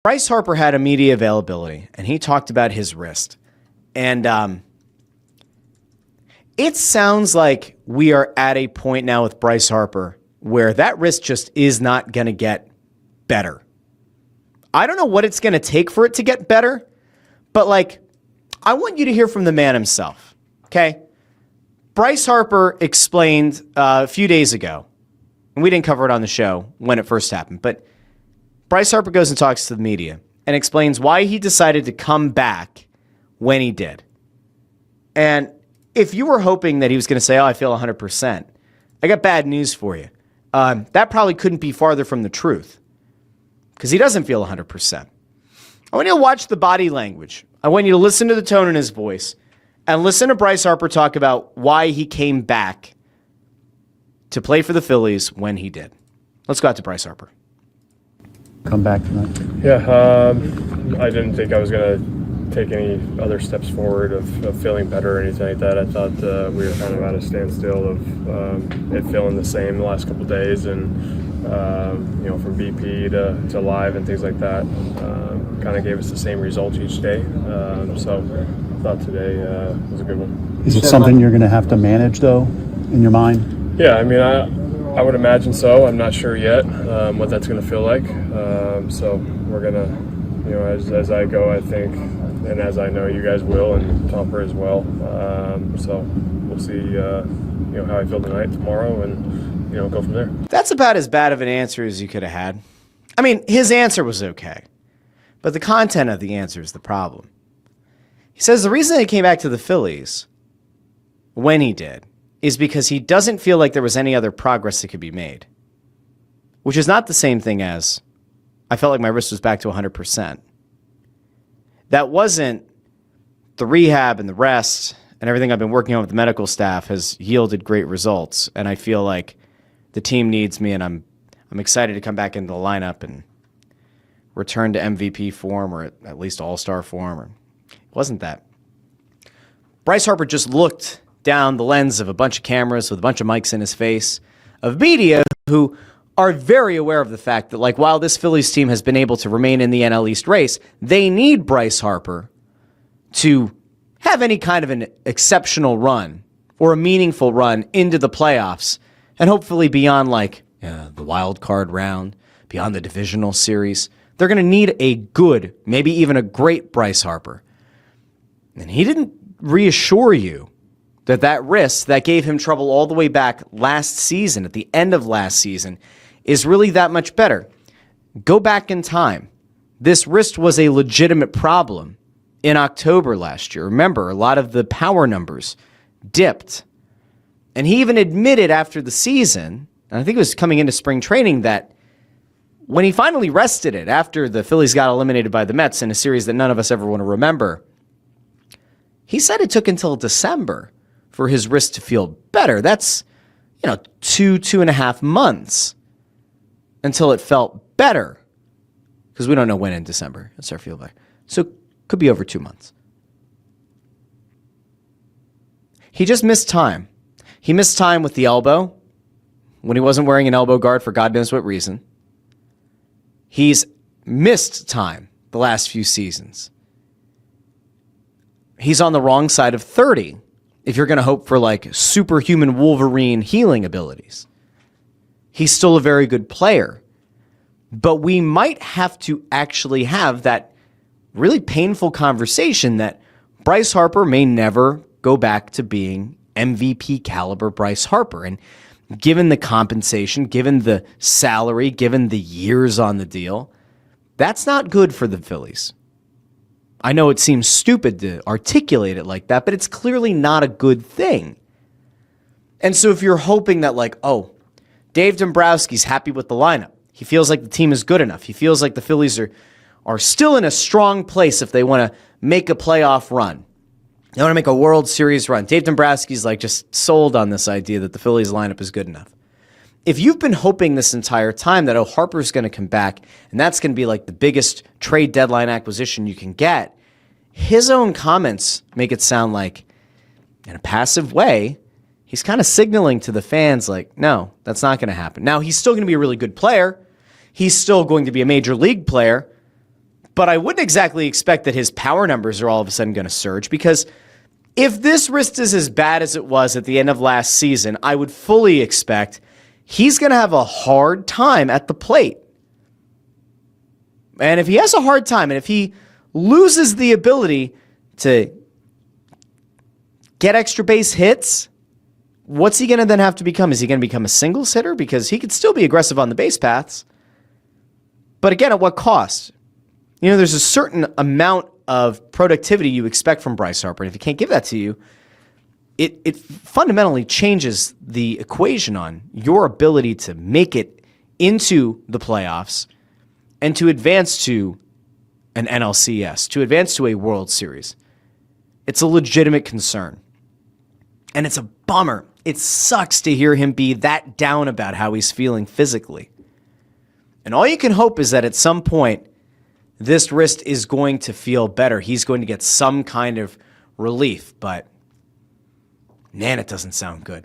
Bryce Harper had a media availability, and he talked about his wrist. And it sounds like we are at a point now with Bryce Harper where that wrist just is not going to get better. I don't know what it's going to take for it to get better, but I want you to hear from the man himself, okay? Bryce Harper explained a few days ago, and we didn't cover it on the show when it first happened, but Bryce Harper goes and talks to the media and explains why he decided to come back when he did. And if you were hoping that he was going to say, I feel 100%, I got bad news for you. That probably couldn't be farther from the truth because he doesn't feel 100%. I want you to watch the body language. I want you to listen to the tone in his voice and listen to Bryce Harper talk about why he came back to play for the Phillies when he did. Let's go out to Bryce Harper. Come back tonight? Yeah, I didn't think I was going to take any other steps forward of feeling better or anything like that. I thought we were kind of at a standstill of it feeling the same the last couple of days, and from BP to live and things like that, kind of gave us the same results each day. So I thought today was a good one. Is it something you're going to have to manage though, in your mind? Yeah, I mean, I would imagine so. I'm not sure yet what that's going to feel like. So we're going to, as I go, I think, and as I know you guys will, and Tomper as well. So we'll see, how I feel tonight, tomorrow, and, go from there. That's about as bad of an answer as you could have had. I mean, his answer was okay, but the content of the answer is the problem. He says the reason he came back to the Phillies when he did is because he doesn't feel like there was any other progress that could be made, which is not the same thing as I felt like my wrist was back to 100%. That wasn't the rehab and the rest and everything I've been working on with the medical staff has yielded great results, and I feel like the team needs me, and I'm excited to come back into the lineup and return to MVP form, or at least all-star form. Or it wasn't that. Bryce Harper just looked down the lens of a bunch of cameras with a bunch of mics in his face of media who are very aware of the fact that, while this Phillies team has been able to remain in the NL East race, they need Bryce Harper to have any kind of an exceptional run or a meaningful run into the playoffs and hopefully beyond the wild card round, beyond the divisional series. They're going to need a good, maybe even a great Bryce Harper. And he didn't reassure you that wrist that gave him trouble all the way back last season, at the end of last season, is really that much better. Go back in time. This wrist was a legitimate problem in October last year. Remember, a lot of the power numbers dipped. And he even admitted after the season, and I think it was coming into spring training, that when he finally rested it after the Phillies got eliminated by the Mets in a series that none of us ever want to remember, he said it took until December for his wrist to feel better. That's, 2.5 months until it felt better. Because we don't know when in December it'll start feeling better. So it could be over 2 months. He just missed time. He missed time with the elbow when he wasn't wearing an elbow guard for God knows what reason. He's missed time the last few seasons. He's on the wrong side of 30 if you're going to hope for superhuman Wolverine healing abilities. He's still a very good player. But we might have to actually have that really painful conversation that Bryce Harper may never go back to being MVP caliber Bryce Harper. And given the compensation, given the salary, given the years on the deal, that's not good for the Phillies. I know it seems stupid to articulate it like that, but it's clearly not a good thing. And so if you're hoping that Dave Dombrowski's happy with the lineup, he feels like the team is good enough, he feels like the Phillies are still in a strong place if they want to make a playoff run, they want to make a World Series run. Dave Dombrowski's just sold on this idea that the Phillies lineup is good enough. If you've been hoping this entire time that Harper's going to come back and that's going to be the biggest trade deadline acquisition you can get, his own comments make it sound like, in a passive way, he's kind of signaling to the fans no, that's not going to happen. Now, he's still going to be a really good player. He's still going to be a major league player. But I wouldn't exactly expect that his power numbers are all of a sudden going to surge, because if this wrist is as bad as it was at the end of last season, I would fully expect he's going to have a hard time at the plate. And if he has a hard time, and if he loses the ability to get extra base hits, what's he going to then have to become? Is he going to become a singles hitter? Because he could still be aggressive on the base paths. But again, at what cost? You know, there's a certain amount of productivity you expect from Bryce Harper. And if he can't give that to you, it fundamentally changes the equation on your ability to make it into the playoffs and to advance to an NLCS, to advance to a World Series. It's a legitimate concern. And it's a bummer. It sucks to hear him be that down about how he's feeling physically. And all you can hope is that at some point, this wrist is going to feel better. He's going to get some kind of relief. But, man, it doesn't sound good.